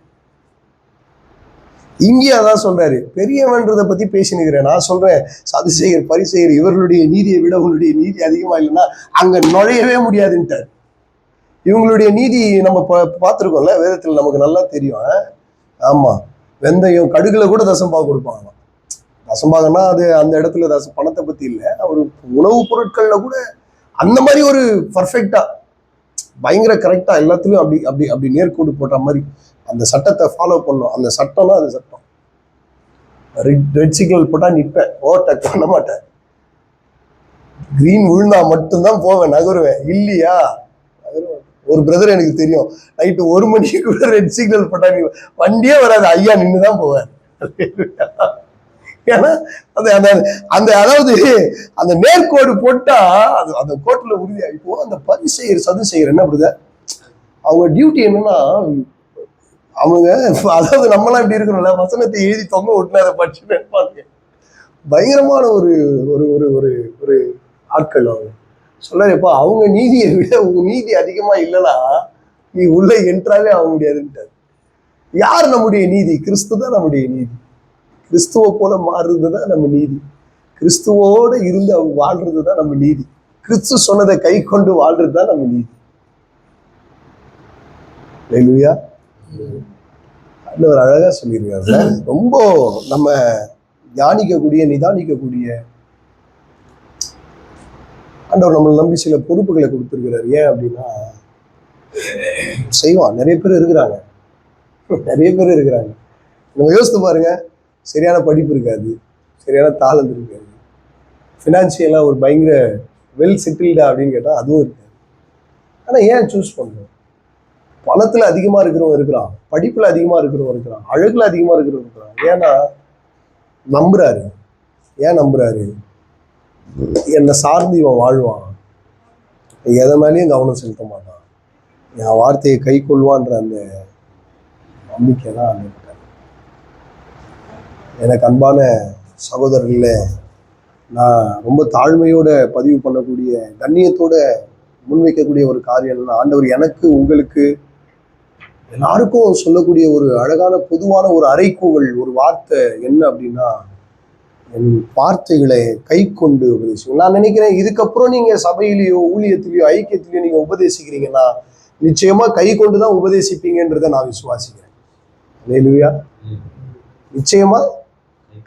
இங்கே அதான் சொல்றாரு, பெரியவன்றதை பத்தி பேசினுக்கிறேன். நான் சொல்றேன், சதுசேயர் பரிசேயர் இவர்களுடைய நீதியை விட உன்னுடைய நீதி அதிகமா இல்லைன்னா அங்க நுழையவே முடியாதுன்ட்டார். இவங்களுடைய நீதி நம்ம பார்த்துருக்கோம்ல, வேதத்துல நமக்கு நல்லா தெரியும். ஆமா, வெந்தயம் கடுகுல கூட தசம்பாக கொடுப்பாங்க. தசம்பாகன்னா அது அந்த இடத்துல பணத்தை பத்தி இல்லை, ஒரு உணவுப் பொருட்கள்ல கூட அந்த மாதிரி ஒரு பர்ஃபெக்டா பயங்கர கரெக்டா எல்லாத்துலயும் அப்படி அப்படி அப்படி நேர்கோடு போட்ட மாதிரி அந்த சட்டத்தை ஃபாலோ பண்ணும். அந்த சட்டம்னா அது சட்டம். ரெட் சிக்னல் போட்டா நிற்பேன், ஓவர்டேக் பண்ண மாட்டேன். கிரீன் விழுந்தா மட்டும்தான் போவேன், நகருவேன். இல்லையா ஒரு பிரதர் எனக்கு தெரியும், நைட்டு 1 மணிக்கு கூட ரெட் சிக்னல் போட்டா வண்டியே வராது, ஐயா நின்றுதான் போவேன். ஏன்னா அந்த அந்த அதாவது அந்த நேர்கோடு போட்டா அது அந்த கோட்டுல உறுதியா. இப்போ அந்த பரிசெயர் சதுசெயர் என்ன பண்ணுது, அவங்க டியூட்டி என்னன்னா, அவங்க அதாவது நம்மளாம் இப்படி இருக்கிறோம்ல, வசனத்தை எழுதி தொங்க விட்டுனா அதை படிச்சுட்டு இருப்பாங்க. பயங்கரமான ஒரு ஒரு ஒரு ஒரு ஒரு ஆட்கள் அவங்க. சொல்றப்பா, அவங்க நீதியை விட உங்க நீதி அதிகமா இல்லைன்னா நீ உள்ள என்ட்ராவே ஆக முடியாதுன்ட்டார். யார் நம்முடைய நீதி? கிறிஸ்து தான் நம்முடைய நீதி. கிறிஸ்துவ போல மாறுறதுதான் நம்ம நீதி. கிறிஸ்துவோட இருந்து அவங்க வாழ்றதுதான் நம்ம நீதி. கிறிஸ்து சொன்னதை கை கொண்டு வாழ்றதுதான் நம்ம நீதி. அல்லேலூயா. ஆண்டவர் அழகா சொல்லியிருக்காரு. ரொம்ப நம்ம தியானிக்கக்கூடிய நிதானிக்கக்கூடிய ஆண்டவர் நம்மளை நம்பி சில பொறுப்புகளை கொடுத்துருக்கிறார். ஏன் அப்படின்னா, செய்வான். நிறைய பேர் இருக்கிறாங்க. நம்ம யோசித்து பாருங்க, சரியான படிப்பு இருக்காது, சரியான தாளந்து இருக்காது, ஃபினான்சியலாக ஒரு பயங்கர வெல் செட்டில்டா அப்படின்னு கேட்டால் அதுவும் இருக்காது. ஆனால் ஏன் சூஸ் பண்ணணும்? பணத்தில் அதிகமாக இருக்கிறவங்க இருக்கிறான், படிப்பில் அதிகமாக இருக்கிறவங்க இருக்கிறான், அழகுல அதிகமாக இருக்கிறவங்க இருக்கிறான். ஏன்னா நம்புறாரு. ஏன் நம்புறாரு? என்னை சார்ந்து இவன் வாழ்வான், எதை மேலேயும் கவனம் செலுத்த மாட்டான், என் வார்த்தையை கை கொள்வான்ற அந்த நம்பிக்கை தான். எனக்கு அன்பான சகோதரர்கள, நான் ரொம்ப தாழ்மையோட பதிவு பண்ணக்கூடிய, கண்ணியத்தோட முன்வைக்கக்கூடிய ஒரு காரியம் என்னன்னா, ஆண்டவர் எனக்கு உங்களுக்கு எல்லாருக்கும் சொல்லக்கூடிய ஒரு அழகான பொதுவான ஒரு அறைகூவல், ஒரு வார்த்தை என்ன அப்படின்னா, என் வார்த்தைகளை கை கொண்டு உபதேசிங்க. நான் நினைக்கிறேன், இதுக்கப்புறம் நீங்க சபையிலேயோ ஊழியத்திலேயோ ஐக்கியத்திலேயோ நீங்க உபதேசிக்கிறீங்கன்னா நிச்சயமா கை கொண்டுதான் உபதேசிப்பீங்கன்றதை நான் விசுவாசிக்கிறேன். அல்லேலூயா. நிச்சயமா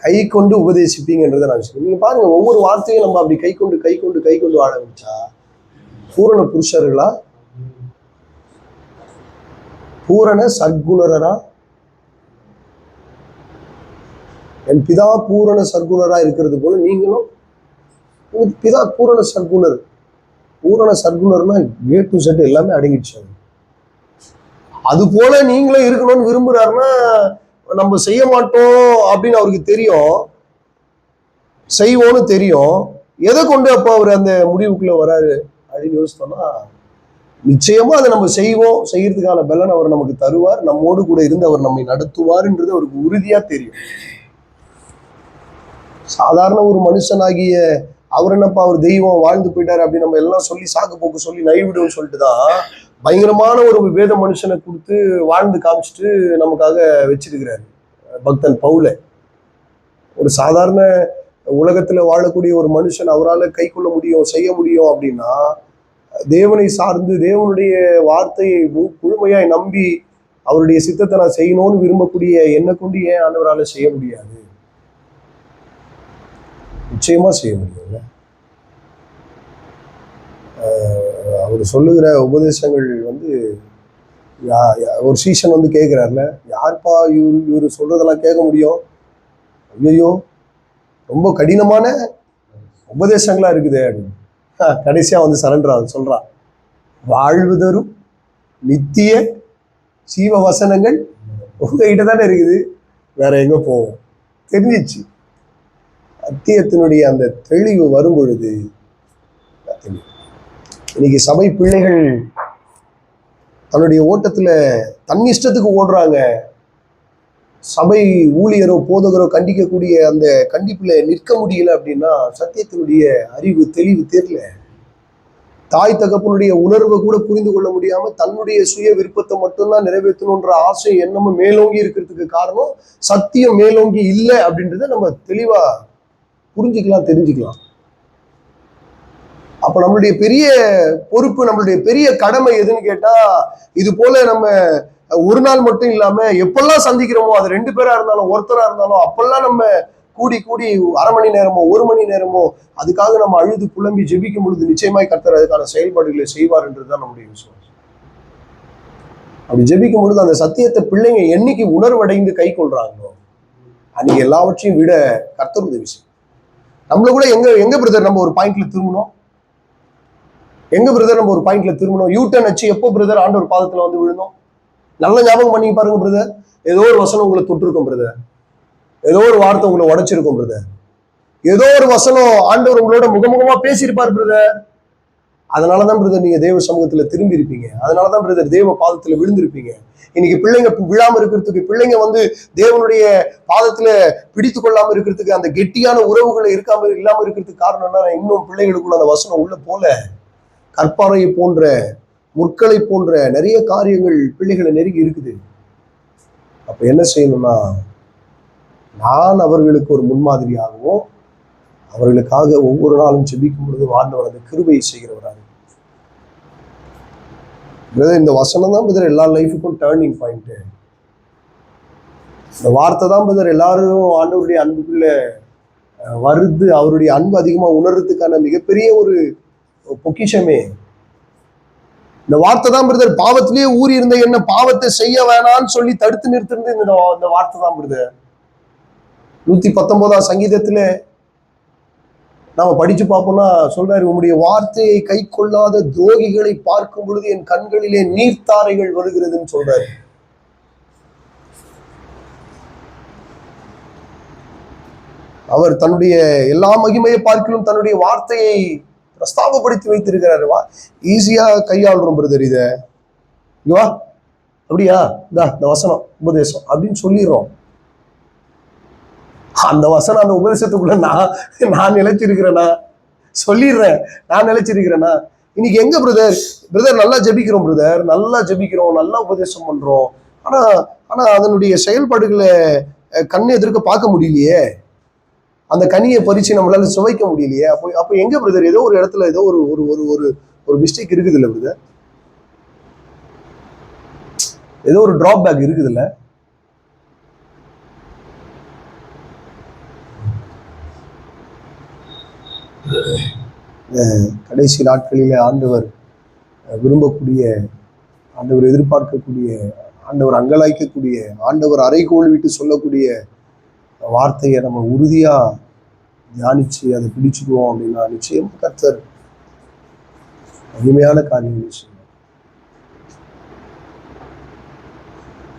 கை கொண்டு உபதேசிப்பீங்கன்றதை நான் விசுவாசிக்கிறேன். நீங்க பாருங்க, ஒவ்வொரு வார்த்தையும் நம்ம அப்படி கை கொண்டு கை கொண்டு கை கொண்டு வாழ வச்சா பூரண புருஷர்களா, பூரண சற்குணரா, என் பிதா பூரண சற்குணரா இருக்கிறது போல நீங்களும் பிதா பூரண சர்க்குணர். பூரண சர்க்குணர்னா A to Z எல்லாமே அடங்கிடுச்சு. அது போல நீங்களும் இருக்கணும்னு விரும்புறாருன்னா நம்ம செய்ய மாட்டோம் அப்படின்னு அவருக்கு தெரியும், செய்வோம்னு தெரியும். எதை கொண்டு அப்போ அவர் அந்த முடிவுக்குள்ள வராரு அப்படின்னு யோசித்தோம்னா, நிச்சயமா அதை நம்ம செய்வோம், செய்யறதுக்கான பலன் அவர் நமக்கு தருவார், நம்மோடு கூட இருந்து அவர் நம்மை நடத்துவார்ன்றது அவருக்கு உறுதியா தெரியும். சாதாரண ஒரு மனுஷனாகிய அவர் என்னப்பா அவர் தெய்வம் வாழ்ந்து போயிட்டாரு அப்படின்னு நம்ம எல்லாம் சொல்லி சாக்கு போக்கு சொல்லி நைவிடுவோம்னு சொல்லிட்டு தான் பயங்கரமான ஒரு வேத மனுஷனை கொடுத்து வாழ்ந்து காமிச்சிட்டு நமக்காக வச்சிருக்கிறாரு பக்தன் பவுல. ஒரு சாதாரண உலகத்துல வாழக்கூடிய ஒரு மனுஷன் அவரால் கை கொள்ள முடியும், செய்ய முடியும் அப்படின்னா, தேவனை சார்ந்து தேவனுடைய வார்த்தையை முழுமையாய் நம்பி அவருடைய சித்தத்தை நான் செய்யணும்னு விரும்பக்கூடிய என்னை கொண்டு ஏன் ஆண்டவரால் செய்ய முடியாது? நிச்சயமா செய்ய முடியும்ல. அவர் சொல்லுகிற உபதேசங்கள் வந்து ஒரு சீசன் வந்து கேட்கிறாருல, யார்ப்பா இவரு சொல்றதெல்லாம் கேட்க முடியும்? ஐயோ ரொம்ப கடினமான உபதேசங்களா இருக்குது அப்படின்னு. கடைசியா வந்து சரண்டர் ஆகுது, சொல்றான், வாழ்வு தரும் நித்திய சீவ வசனங்கள் உங்ககிட்ட தானே இருக்குது, வேற எங்க போவோம்? தெரிஞ்சிச்சு. அத்தியத்தினுடைய அந்த தெளிவு வரும் பொழுது இன்னைக்கு சபை பிள்ளைகள் தன்னுடைய ஓட்டத்துல தன்னிஷ்டத்துக்கு ஓடுறாங்க. சபை ஊழியரோ போதகரோ கண்டிக்கக்கூடிய அந்த கண்டிப்புல நிற்க முடியல அப்படின்னா சத்தியத்தினுடைய அறிவு தெளிவு தெரியல. தாய் தகப்பனுடைய உணர்வை கூட புரிந்து கொள்ள முடியாம தன்னுடைய சுய விருப்பத்தை மட்டும்தான் நிறைவேற்றணுன்ற ஆசை எண்ணமும் மேலோங்கி இருக்கிறதுக்கு காரணம் சத்தியம் மேலோங்கி இல்லை அப்படின்றத நம்ம தெளிவா புரிஞ்சுக்கலாம், தெரிஞ்சுக்கலாம். அப்ப நம்மளுடைய பெரிய பொறுப்பு, நம்மளுடைய பெரிய கடமை எதுன்னு கேட்டா, இது போல நம்ம ஒரு நாள் மட்டும் இல்லாம எப்பெல்லாம் சந்திக்கிறோமோ, அது 2 பேரா இருந்தாலும் ஒருத்தரா இருந்தாலும் அப்பெல்லாம் நம்ம கூடி கூடி அரை மணி நேரமோ 1 மணி நேரமோ அதுக்காக நம்ம அழுது புலம்பி ஜெபிக்கும் பொழுது நிச்சயமாய் கர்த்தர் அதுக்கான செயல்பாடுகளை செய்வார் என்றுதான் நம்முடைய விசுவாசம். அப்படி ஜெபிக்கும் பொழுது அந்த சத்தியத்தை பிள்ளைங்க என்னைக்கு உணர்வடைந்து கை கொள்றாங்களோ அன்னைக்கு எல்லாவற்றையும் விட கர்த்தர் உதவி செய்யும். நம்மள கூட எங்க பிரதர் நம்ம ஒரு பாயிண்ட்ல திரும்பணும், நம்ம ஒரு பாயிண்ட்ல திரும்பணும், யூட்டர்ன் வச்சு எப்போ பிரதர் ஆண்டவர் பாதத்துல வந்து விழுந்தோம்? நல்ல ஞாபகம் பண்ணி பாருங்க பிரதர். ஏதோ ஒரு வசனம் உங்களை தொட்டிருக்கும் பிரதர், ஏதோ ஒரு வார்த்தை உங்களை உடைச்சிருக்கும் பிரதர், ஏதோ ஒரு வசனம் ஆண்டவர் உங்களோட முகமுகமா பேசியிருப்பார் பிரதர். அதனாலதான் பிரதர் நீங்க தேவ சமூகத்துல திரும்பி இருப்பீங்க, அதனாலதான் பிரதர் தேவ பாதத்துல விழுந்திருப்பீங்க. இன்னைக்கு பிள்ளைங்க விழாம இருக்கிறதுக்கு, பிள்ளைங்க வந்து தேவனுடைய பாதத்துல பிடித்து கொள்ளாம இருக்கிறதுக்கு, அந்த கெட்டியான உறவுகளை இல்லாம இருக்கிறதுக்கு காரணம்னா இன்னும் பிள்ளைகளுக்குள்ள அந்த வசனம் உள்ள போல கற்பாறையை போன்ற முற்களை போன்ற நிறைய காரியங்கள் பிள்ளைகளை நெருங்கி இருக்குது. அப்ப என்ன செய்யணும்னா, நான் அவர்களுக்கு ஒரு முன்மாதிரியாகவும் அவர்களுக்காக ஒவ்வொரு நாளும் ஜெபிக்கும் பொழுது ஆண்டவர் அந்த கிருபையை செய்கிறவராக. இந்த வசனம் தான் பிரதர் எல்லா லைஃபுக்கும் டேர்னிங் பாயிண்ட். இந்த வார்த்தை தான் பிரதர் எல்லாரும் ஆண்டவருடைய அன்புக்குள்ள வருது, அவருடைய அன்பு அதிகமா உணர்றதுக்கான மிகப்பெரிய ஒரு பொக்கிஷமே இந்த வார்த்தை தான் பிரதர். பாவத்திலேயே ஊறி இருந்த என்ன பாவத்தை செய்ய வேணான்னு சொல்லி தடுத்து நிறுத்திருந்து இந்த வார்த்தை தான் பிரதர். 119ஆம் சங்கீதத்துல நாம படிச்சு பார்ப்போம்னா சொல்றாரு, உம்முடைய வார்த்தையை கை கொள்ளாத துரோகிகளை பார்க்கும் பொழுது என் கண்களிலே நீர்த்தாரைகள் வருகிறதுன்னு சொல்றாரு. அவர் தன்னுடைய எல்லா மகிமையை பார்க்கலும் தன்னுடைய வார்த்தையை பிரஸ்தாபப்படுத்தி வைத்திருக்கிறாரு. ஈஸியா கையாளுறோம் பிரதர் இத, இவா அப்படியா இந்த வசனம் உபதேசம் அப்படின்னு சொல்லிடுறோம். அந்த வசனம் அந்த உபதேசத்துக்குள்ள நான் நிலைச்சிருக்கிறேனா? சொல்லிடுறேன், நான் நிலைச்சிருக்கிறேனா? இன்னைக்கு எங்க பிரதர் நல்லா ஜெபிக்கிறோம் பிரதர், நல்லா ஜெபிக்கிறோம், நல்லா உபதேசம் பண்றோம், ஆனா அதனுடைய செயல்பாடுகளை கண்ணை எதிர்க்க பார்க்க முடியலையே, அந்த கனியை பறிச்சு நம்மளால சுவைக்க முடியலையே. அப்போ எங்க பிரதர் ஏதோ ஒரு இடத்துல ஏதோ ஒரு ஒரு ஒரு மிஸ்டேக் இருக்குது இல்ல பிரதர், ஏதோ ஒரு டிராபேக் இருக்குது இல்ல. கடைசி நாட்களிலே ஆண்டவர் விரும்பக்கூடிய, ஆண்டவர் எதிர்பார்க்கக்கூடிய, ஆண்டவர் அங்கலாய்க்கக்கூடிய, ஆண்டவர் அறைகோள் விட்டு சொல்லக்கூடிய வார்த்தையை நம்ம உறுதியா தியானிச்சு அதை பிடிச்சுக்குவோம் அப்படின்னா நிச்சயம் கர்த்தர் மகிமையான காரியங்கள் செய்யும்.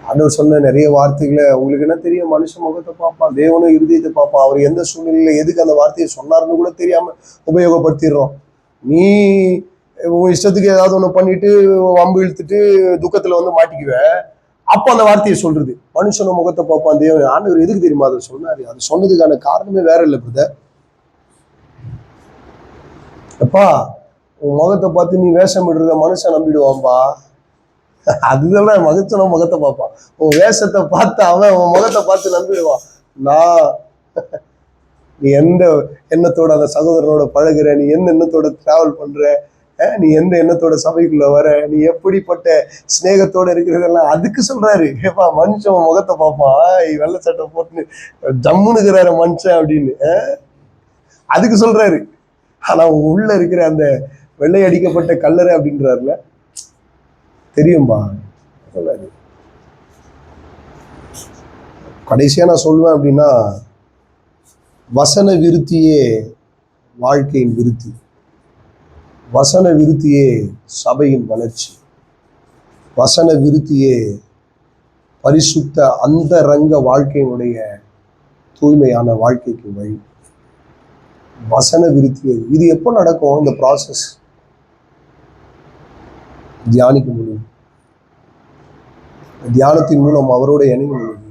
ஆண்டவர் சொன்ன நிறைய வார்த்தைகளை உங்களுக்கு என்ன தெரியும், மனுஷன் முகத்தை பார்ப்பான், தேவனும் இருதயத்தை பார்ப்பான். அவர் எந்த சூழ்நிலையில எதுக்கு அந்த வார்த்தையை சொன்னார்னு கூட தெரியாம உபயோகப்படுத்திடுறோம். நீ உன் இஷ்டத்துக்கு ஏதாவது ஒண்ணு பண்ணிட்டு வம்பு இழுத்துட்டு துக்கத்துல வந்து மாட்டிக்குவ. அப்ப அந்த வார்த்தையை சொல்றது, மனுஷனும் முகத்தை பார்ப்பான் தேவன். ஆண்டவர் எதுக்கு தெரியுமா அதை சொன்னாரு? அது சொன்னதுக்கான காரணமே வேற இல்லை பிரதர். அப்பா உன் முகத்தை பார்த்து நீ வேஷம் விடுறத மனுஷன் நம்பிடுவான்பா. அதுதான் மகச்சனும் முகத்தை பார்ப்பான். உன் வேஷத்தை பார்த்து அவன் உன் முகத்தை பார்த்து நம்பிடுவான். நான் நீ எந்த எண்ணத்தோட அந்த சகோதரனோட பழகுற, நீ எந்த எண்ணத்தோட டிராவல் பண்ற, நீ எந்த எண்ணத்தோட சபைக்குள்ள வர, நீ எப்படிப்பட்ட ஸ்நேகத்தோட இருக்கிறதெல்லாம் அதுக்கு சொல்றாரு. ஏப்பா மனுஷன் முகத்தை பார்ப்பான், வெள்ளை சட்டை போட்டு ஜம்முனுக்குறாரு மனுஷன் அப்படின்னு அதுக்கு சொல்றாரு. ஆனா உள்ள இருக்கிற அந்த வெள்ளை அடிக்கப்பட்ட கல்லறை அப்படின்றாருல தெரியும்பா சொல்றாரு. கடைசியா நான் சொல்வேன் அப்படின்னா, வசன விருத்தியே வாழ்க்கையின் விருத்தி, வசன விருத்தியே சபையின் வளர்ச்சி, வசன விருத்தியே பரிசுத்த அந்தரங்க வாழ்க்கையினுடைய தூய்மையான வாழ்க்கைக்கு வழி. வசன விருத்தியே. இது எப்போ நடக்கும்? இந்த ப்ராசஸ் தியானிக்க முடியும். தியானத்தின் மூலம் அவரோட இணைய முடியும்.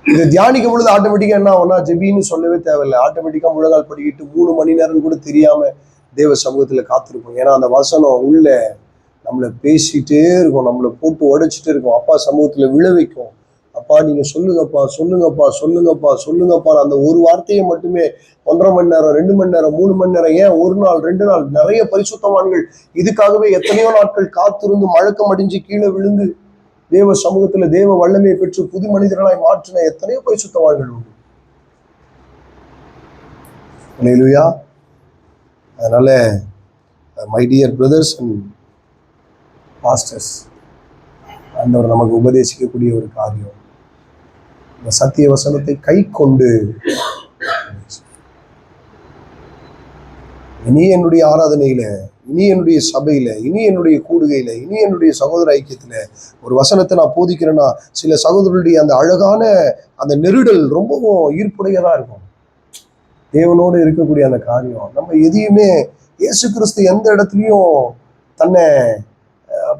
இதை தியானிக்கும் பொழுது ஆட்டோமேட்டிக்கா என்ன ஆகும்னா, ஜெபின்னு சொல்லவே தேவையில்லை. ஆட்டோமேட்டிக்கா முழங்கால் படிக்கிட்டு 3 மணி நேரம் கூட தெரியாம தேவ சமூகத்துல காத்திருப்போம். ஏன்னா அந்த வசனம் உள்ள நம்மளை பேசிட்டே இருக்கும், நம்மளை போட்டு உடைச்சிட்டே இருக்கும். அப்பா சமூகத்துல விழ வைக்கும். அப்பா நீங்க சொல்லுங்கப்பா சொல்லுங்கப்பா சொல்லுங்கப்பா சொல்லுங்கப்பா. அந்த ஒரு வார்த்தையை மட்டுமே 1.5 மணி நேரம் 2 மணி நேரம் 3 மணி நேரம், ஏன் 1 நாள் 2 நாள், நிறைய பரிசுத்தவான்கள் இதுக்காகவே எத்தனையோ நாட்கள் காத்திருந்து மழக்கம் அடைஞ்சு கீழே விழுந்து தேவ சமூகத்துல தேவ வல்லமையை பெற்று புது மனிதர்களாய் மாற்றின எத்தனையோ பரிசுத்தவான்கள் உண்டு. அல்லேலூயா. அதனால my dear brothers and pastors, ஆண்டவர் நமக்கு உபதேசிக்கக்கூடிய ஒரு காரியம், இந்த சத்திய வசனத்தை கை கொண்டு இனி என்னுடைய ஆராதனையில, இனி என்னுடைய சபையில, இனி என்னுடைய கூடுகையில, இனி என்னுடைய சகோதர ஐக்கியத்துல ஒரு வசனத்தை நான் போதிக்கிறேன்னா, சில சகோதரருடைய அந்த அழகான அந்த நெருடல் ரொம்பவும் ஈர்ப்புடையதா இருக்கும். தேவனோடு இருக்கக்கூடிய அந்த காரியம் நம்ம எதையுமே, இயேசு கிறிஸ்து எந்த இடத்துலையும் தன்னை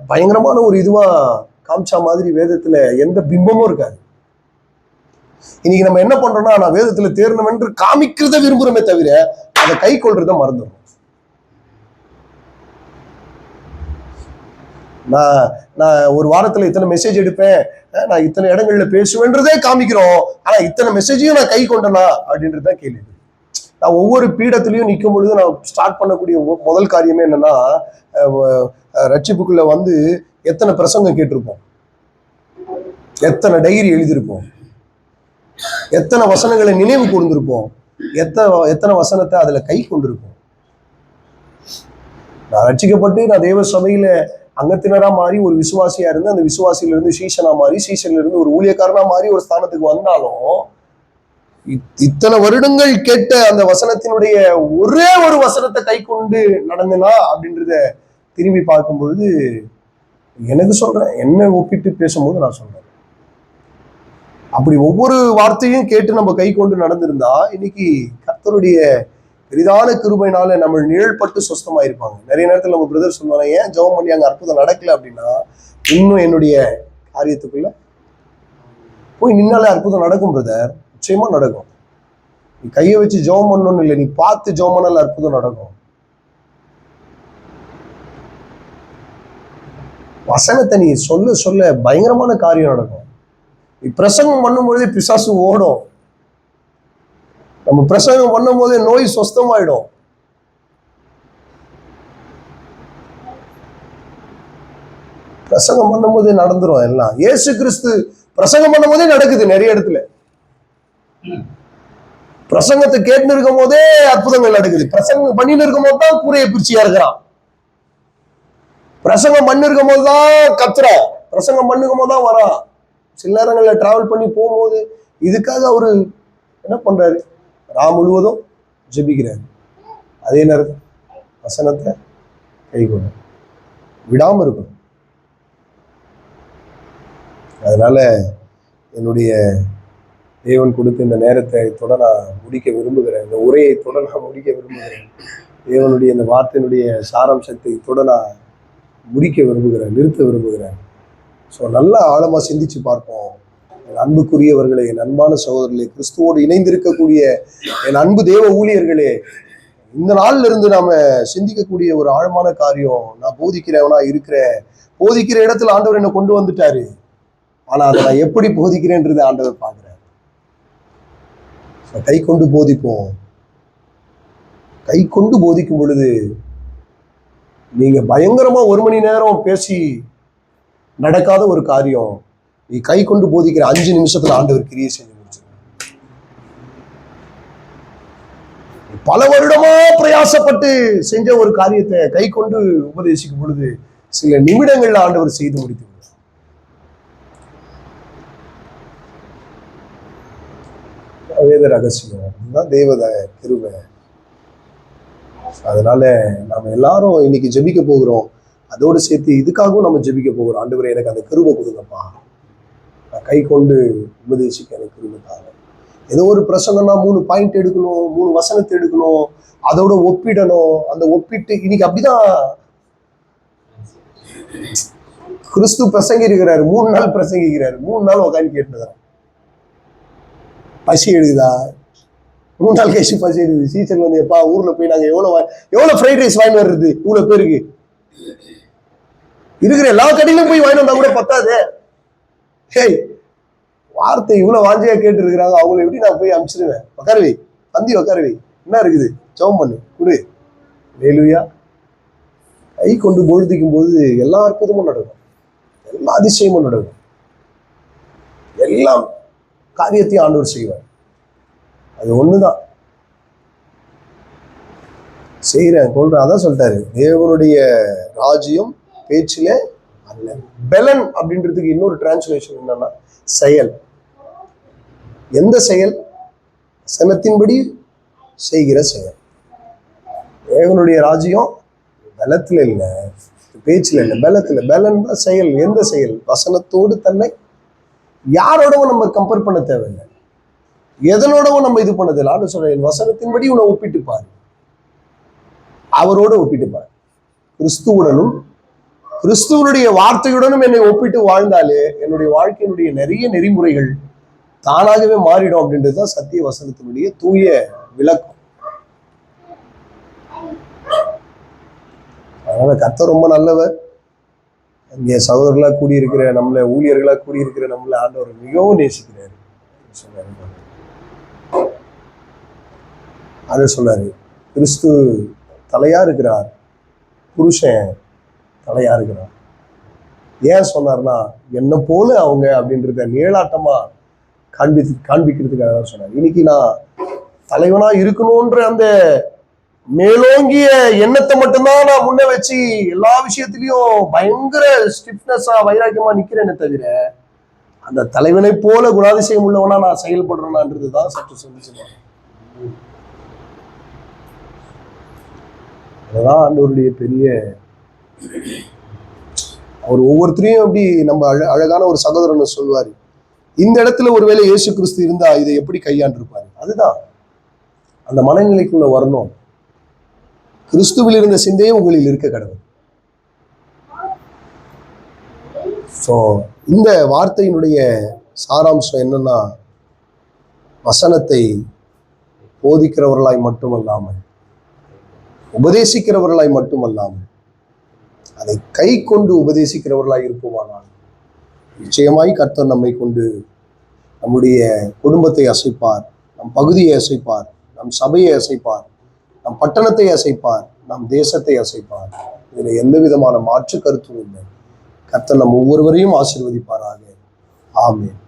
பயங்கரமான ஒரு இதுவா காமிச்சா மாதிரி வேதத்துல எந்த பிம்பமும் இருக்காது. இன்னைக்கு நம்ம என்ன பண்றோம்னா, நான் வேதத்துல தேர்ந்தவன் என்று காமிக்கிறத விரும்புறோமே தவிர அதை கை கொள்றத மறந்துடும். நான் ஒரு வாரத்துல இத்தனை மெசேஜ் எடுப்பேன், நான் இத்தனை இடங்கள்ல பேசுவேன்றதே காமிக்கிறோம். ஆனா இத்தனை மெசேஜையும் நான் கை கொண்டனா அப்படின்றதுதான் கேள்வி. நான் ஒவ்வொரு பீடத்திலையும் நிற்கும் பொழுது நான் ஸ்டார்ட் பண்ணக்கூடிய முதல் காரியமே என்னன்னா, ரட்சிப்புக்குள்ள வந்து எத்தனை பிரசங்கம் கேட்டிருப்போம், எத்தனை டைரி எழுதியிருப்போம், எத்தனை வசனங்களை நினைவு கூர்ந்திருப்போம், எத்தனை வசனத்தை அதுல கை கொண்டிருப்போம். நான் ரட்சிக்கப்பட்டு நான் தேவ சபையில அங்கத்தினரா மாறி ஒரு விசுவாசியா இருந்து, அந்த விசுவாசியில இருந்து சீசனா மாறி, சீசன்ல இருந்து ஒரு ஊழியக்காரனா மாறி ஒரு ஸ்தானத்துக்கு வந்தாலும், இத்தனை வருடங்கள் கேட்ட அந்த வசனத்தினுடைய ஒரே ஒரு வசனத்தை கை கொண்டு நடந்தனா அப்படின்றத திரும்பி பார்க்கும் பொழுது எனக்கு சொல்றேன், என்ன ஒப்பிட்டு பேசும்போது நான் சொல்றேன், அப்படி ஒவ்வொரு வார்த்தையும் கேட்டு நம்ம கை கொண்டு நடந்திருந்தா இன்னைக்கு கர்த்தருடைய பெரிதான கிருபையினால நம்ம நிழல்பட்டு சொஸ்தமாயிருப்பாங்க. நிறைய நேரத்தில் நம்ம பிரதர் சொல்லுவாங்க, ஏன் ஜெபம் பண்ணி அங்க அற்புதம் நடக்கல அப்படின்னா, இன்னும் என்னுடைய காரியத்துக்குள்ள போய் நின்னாலே அற்புதம் நடக்கும் பிரதர், நிச்சயமா நடக்கும். நீ கையை வச்சு ஜெபம் பண்ணணும்னு இல்லை, நீ பார்த்து ஜெபம் பண்ணால அற்புதம் நடக்கும். வசனத்தை நீ சொல்ல சொல்ல பயங்கரமான காரியம் நடக்கும். நீ பிரசங்கம் பண்ணும்போதே பிசாசு ஓடும். நம்ம பிரசங்கம் பண்ணும் போதே நோய் சொஸ்தமாயிடும். பிரசங்கம் பண்ணும் போதே நடந்துரும் எல்லாம். இயேசு கிறிஸ்து பிரசங்கம் பண்ணும் போதே நடக்குது நிறைய இடத்துல. பிரசங்கத்தை கேட்டு இருக்கும் போதே அற்புதங்கள் நடக்குது. பிரசங்கம் பண்ணிட்டு இருக்கும் போது தான் கூரையை பிரிச்சியா இருக்கிறான். பிரசங்கம் பண்ணி இருக்கும் போதுதான் கத்துறான். பிரசங்கம் பண்ணுக்கும் போதுதான் வரான். சில நேரங்களில் டிராவல் பண்ணி போகும்போது இதுக்காக அவரு என்ன பண்றாரு, முழுவதும் ஜெபிக்கிறார். அதே நேரத்தில் வசனத்தை கை கொண்டு விடாம இருக்கணும். அதனால என்னுடைய தேவன் கொடுத்த இந்த நேரத்தை தொட நான் முடிக்க விரும்புகிறேன். இந்த உரையை தொட நான் முடிக்க விரும்புகிறேன். தேவனுடைய இந்த வார்த்தையினுடைய சாராம்சத்தை தொட நான் முடிக்க விரும்புகிறேன், நிறுத்த விரும்புகிறேன். ஸோ நல்லா ஆழமாக சிந்திச்சு பார்ப்போம். என் அன்புக்குரியவர்களே, என் அன்பான சகோதரர்களே, கிறிஸ்துவோடு இணைந்திருக்கக்கூடிய என் அன்பு தேவ ஊழியர்களே, இந்த நாள்ல இருந்து நாம சிந்திக்கக்கூடிய ஒரு ஆழமான காரியம். நான் போதிக்கிறவனா இருக்கிறேன், போதிக்கிற இடத்துல ஆண்டவர் என்னை கொண்டு வந்துட்டாரு. ஆனா அதை நான் எப்படி போதிக்கிறேன்றது ஆண்டவர் பார்க்கிறார். கை கொண்டு போதிப்போம். கை கொண்டு போதிக்கும் பொழுது நீங்க பயங்கரமா 1 மணி நேரம் பேசி நடக்காத ஒரு காரியம், நீ கை கொண்டு போதிக்கிற 5 நிமிஷத்துல ஆண்டவர் கிரியை செஞ்சு முடிச்சு. பல வருடமா பிரயாசப்பட்டு செஞ்ச ஒரு காரியத்தை கை கொண்டு உபதேசிக்கும் பொழுது சில நிமிடங்கள்ல ஆண்டவர் செய்து முடித்து. வேத ரகசியம், அதுதான் தேவத கிருபை. அதனால நாம எல்லாரும் இன்னைக்கு ஜெபிக்க போகிறோம். அதோடு சேர்த்து இதுக்காகவும் நம்ம ஜெபிக்க போகிறோம். ஆண்டவரே, எனக்கு அந்த கிருபை கொடுங்கப்பா, நான் கை கொண்டு உபதேசிக்க எனக்கு கிருபை தாங்க. ஏதோ ஒரு பிரசங்கம்னா 3 பாயிண்ட் எடுக்கணும், 3 வசனத்தை எடுக்கணும், அதோட ஒப்பிடணும். அந்த ஒப்பிட்டு இன்னைக்கு அப்படிதான் கிறிஸ்து பிரசங்கி இருக்கிறாரு. 3 நாள் பிரசங்கிக்கிறாரு, 3 நாள் உட்காந்து கேட்டுதான். பசி எடுக்குதா? 3 நாள் கழிச்சு பசி எடுக்குது. சீசன் வந்து எப்பா ஊர்ல போய் நாங்க எவ்வளவு ஃப்ரைட் ரைஸ் வாங்கி வர்றது? இவ்வளவு பேருக்கு இருக்கிற எல்லா கடையிலும் போய் வாங்கி வந்தா கூட பத்தாது. ஹேய், வார்த்தை இவ்வளவு வாஞ்சியா கேட்டு இருக்கிறாங்க, அவங்களை எப்படி நான் போய் அனுப்பிச்சிருவேன்? உட்காருவி தந்தி, உட்காருவி, என்ன இருக்குது, ஜெபம் பண்ணு, குடு. ஹல்லேலூயா. கை கொண்டு பொழுதிக்கும் போது எல்லா அற்புதமும் நடக்கும், எல்லா அதிசயமும் நடக்கும், எல்லாம் காரியத்தையும் ஆண்டவர் செய்வார். அது ஒண்ணுதான் செய்யறேன் கொள்றேன். அதான் சொல்லிட்டாரு, தேவனுடைய ராஜ்யம் பேச்சிலே அல்ல. பெலன் அப்படின்றதுக்கு இன்னொரு டிரான்ஸ்லேஷன் என்னன்னா செயல். எந்த செயல்? சனத்தின்படி செய்கிற செயல். தேவனுடைய ராஜ்யம் பலத்துல இல்லை, பேச்சுல இல்லை, பலத்துல. பலன் தான் செயல். எந்த செயல்? வசனத்தோடு தன்னை யாரோடவும் நம்ம கம்பேர் பண்ண தேவையில்லை, எதனோடவும் நம்ம இது பண்ண தேவை. ஆண்டு சொல்றேன், வசனத்தின்படி உன்னை ஒப்பிட்டு பாரு, அவரோட ஒப்பிட்டு பாரு. கிறிஸ்துவுடனும் கிறிஸ்துவனுடைய வார்த்தையுடனும் என்னை ஒப்பிட்டு வாழ்ந்தாலே என்னுடைய வாழ்க்கையினுடைய நிறைய நெறிமுறைகள் தானாகவே மாறிடும். அப்படின்றதுதான் சத்திய வசனத்தினுடைய தூய விளக்கம். அதனால கர்த்தர் ரொம்ப நல்லவர். இங்கே சகோதரர்களா கூடியிருக்கிற நம்மள, ஊழியர்களா கூடியிருக்கிற நம்மள ஆண்டவர் மிகவும் நேசிக்கிறாரு. அது சொன்னாரு, கிறிஸ்து தலையா இருக்கிறார், புருஷன் தலையா இருக்கிறார். ஏன் சொன்னார்னா, என்ன போல அவங்க அப்படின்றத நிழலாட்டமா காண்பிக்கிறதுக்காக தான் சொன்னார். இன்னைக்கு நான் தலைவனா இருக்கணும்ன்ற அந்த மேலோங்கிய எண்ணத்தை மட்டும்தான் நான் முன்ன வச்சு எல்லா விஷயத்திலையும் பயங்கர ஸ்டிஃப்னஸா வைராக்கியமா நிக்கிறேன்னு தவிர, அந்த தலைவனை போல குணாதிசயம் உள்ளவனா நான் செயல்படுறேனான்றதுதான் சற்று சொல்லிச்சுமா. அதுதான் ஆண்டவருடைய பெரிய, அவர் ஒவ்வொருத்தரையும் அப்படி நம்ம அழகான ஒரு சகோதரன் சொல்வாரு, இந்த இடத்துல ஒருவேளை இயேசு கிறிஸ்து இருந்தா இதை எப்படி கையாண்டிருப்பாரு. அதுதான் அந்த மனநிலைக்குள்ள வரணும். கிறிஸ்துவில் இருந்த சிந்தையே உங்களில் இருக்க கடவுள். ஸோ இந்த வார்த்தையினுடைய சாராம்சம் என்னன்னா, வசனத்தை போதிக்கிறவர்களாய் மட்டுமல்லாமல், உபதேசிக்கிறவர்களாய் மட்டுமல்லாமல், அதை கை கொண்டு உபதேசிக்கிறவர்களாய் இருப்போமானால் நிச்சயமாய் கர்த்தர் நம்மை கொண்டு நம்முடைய குடும்பத்தை அசைப்பார், நம் பகுதியை அசைப்பார், நம் சபையை அசைப்பார், நம் பட்டணத்தை அசைப்பார், நம் தேசத்தை அசைப்பார். இதில் எந்த விதமான மாற்று கருத்தும் இல்லை. கர்த்தர் நம் ஒவ்வொருவரையும் ஆசீர்வதிப்பாராக. ஆமென்.